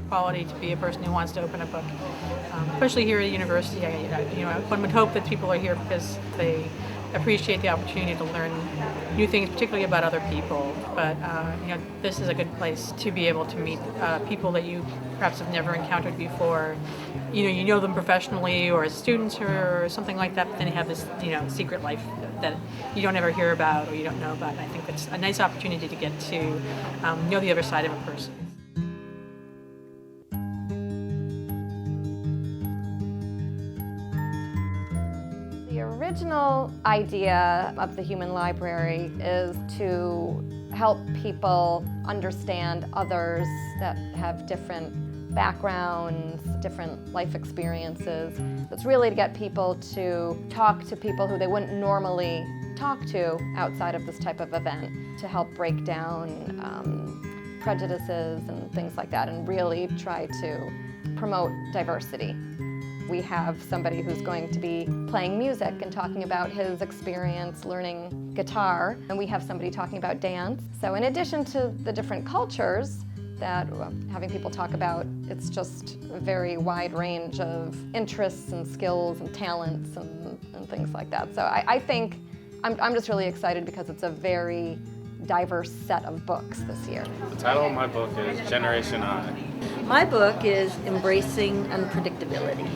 quality to be a person who wants to open a book, especially here at the university. One would hope that people are here because they appreciate the opportunity to learn new things, particularly about other people. But this is a good place to be able to meet people that you perhaps have never encountered before. You know them professionally or as students or something like that, but then you have this secret life that you don't ever hear about or you don't know about. And I think it's a nice opportunity to get to know the other side of a person. The original idea of the Human Library is to help people understand others that have different backgrounds, different life experiences. It's really to get people to talk to people who they wouldn't normally talk to outside of this type of event, to help break down prejudices and things like that, and really try to promote diversity. We have somebody who's going to be playing music and talking about his experience learning guitar, and we have somebody talking about dance. So in addition to the different cultures that having people talk about, it's just a very wide range of interests and skills and talents and things like that. So I think I'm just really excited because it's a very diverse set of books this year. The title of my book is Generation I. My book is Embracing Unpredictability.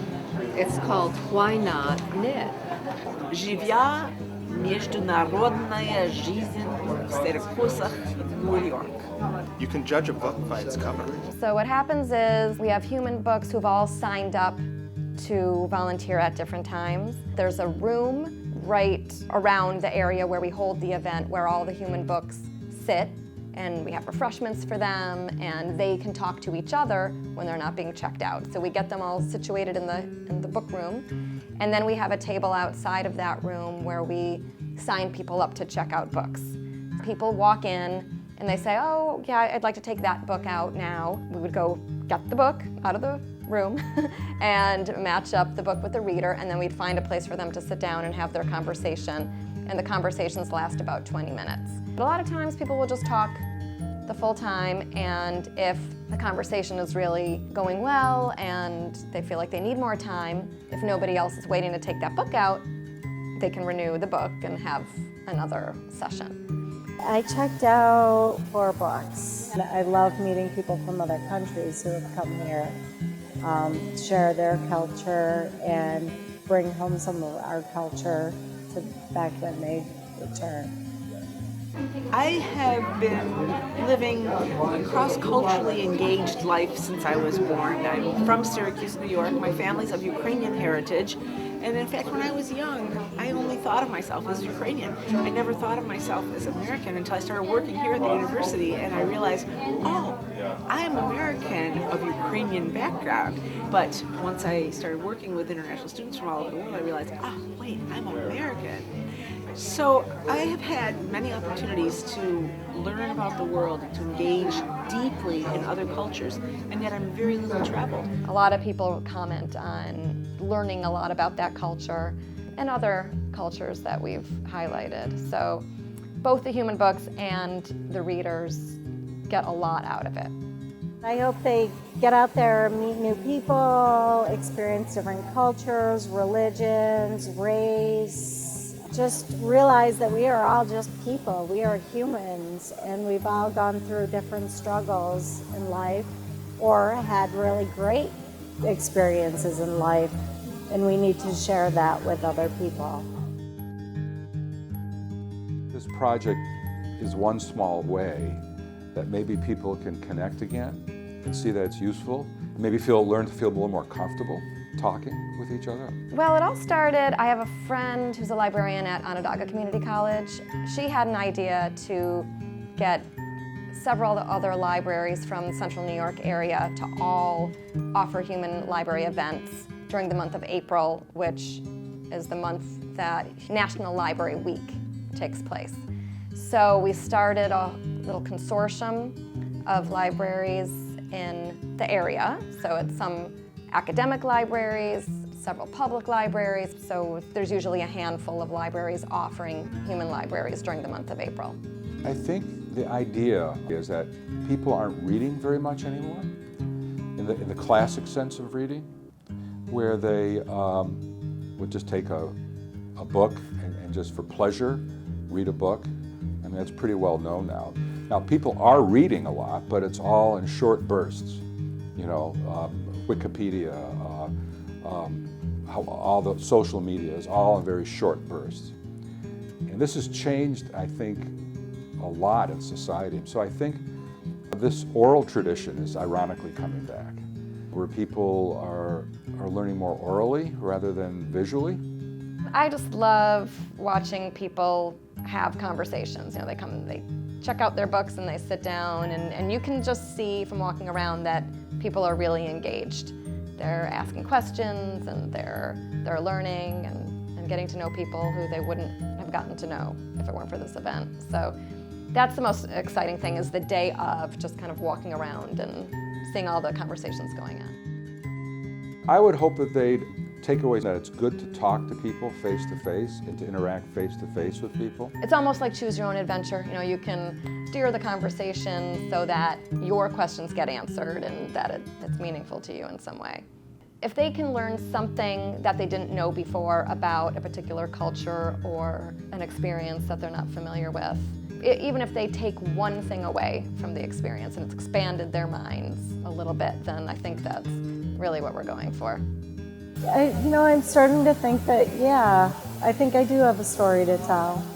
It's called Why Not Knit? Живя международная жизнь в Syracuse, New York. You can judge a book by its cover. So what happens is we have human books who've all signed up to volunteer at different times. There's a room right around the area where we hold the event where all the human books sit, and we have refreshments for them, and they can talk to each other when they're not being checked out. So we get them all situated in the book room, and then we have a table outside of that room where we sign people up to check out books. People walk in and they say, oh yeah, I'd like to take that book out now. We would go get the book out of the room and match up the book with the reader, and then we'd find a place for them to sit down and have their conversation, and the conversations last about 20 minutes. But a lot of times people will just talk the full time, and if the conversation is really going well and they feel like they need more time, if nobody else is waiting to take that book out, they can renew the book and have another session. I checked out 4 books. I love meeting people from other countries who have come here, share their culture and bring home some of our culture to back when they return. I have been living a cross-culturally engaged life since I was born. I'm from Syracuse, New York. My family's of Ukrainian heritage. And in fact, when I was young, I only thought of myself as Ukrainian. I never thought of myself as American until I started working here at the university, and I realized, oh, I am American of Ukrainian background. But once I started working with international students from all over the world, I realized, wait, I'm American. So I have had many opportunities to learn about the world, to engage deeply in other cultures, and yet I'm very little traveled. A lot of people comment on learning a lot about that culture and other cultures that we've highlighted. So both the human books and the readers get a lot out of it. I hope they get out there, meet new people, experience different cultures, religions, race. Just realize that we are all just people. We are humans, and we've all gone through different struggles in life or had really great experiences in life, and we need to share that with other people. This project is one small way that maybe people can connect again and see that it's useful, and maybe learn to feel a little more comfortable talking with each other. Well, it all started, I have a friend who's a librarian at Onondaga Community College. She had an idea to get several other libraries from the central New York area to all offer human library events during the month of April, which is the month that National Library Week takes place. So we started a little consortium of libraries in the area. So it's some academic libraries, several public libraries. So there's usually a handful of libraries offering human libraries during the month of April. I think the idea is that people aren't reading very much anymore. And in the classic sense of reading, where they would just take a book and just for pleasure read a book. I mean, that's pretty well known now. Now, people are reading a lot, but it's all in short bursts. You know, Wikipedia, how all the social media is all in very short bursts. And this has changed, I think, a lot in society. So I think this oral tradition is ironically coming back, where people are learning more orally rather than visually. I just love watching people have conversations. You know, they come and they check out their books and they sit down, and you can just see from walking around that people are really engaged. They're asking questions and they're learning and getting to know people who they wouldn't have gotten to know if it weren't for this event. So that's the most exciting thing, is the day of just kind of walking around and seeing all the conversations going on. I would hope that they'd take away that it's good to talk to people face to face and to interact face to face with people. It's almost like choose your own adventure. You know, you can steer the conversation so that your questions get answered and that it's meaningful to you in some way. If they can learn something that they didn't know before about a particular culture or an experience that they're not familiar with, even if they take one thing away from the experience and it's expanded their minds a little bit, then I think that's really what we're going for. I'm starting to think that, yeah, I think I do have a story to tell.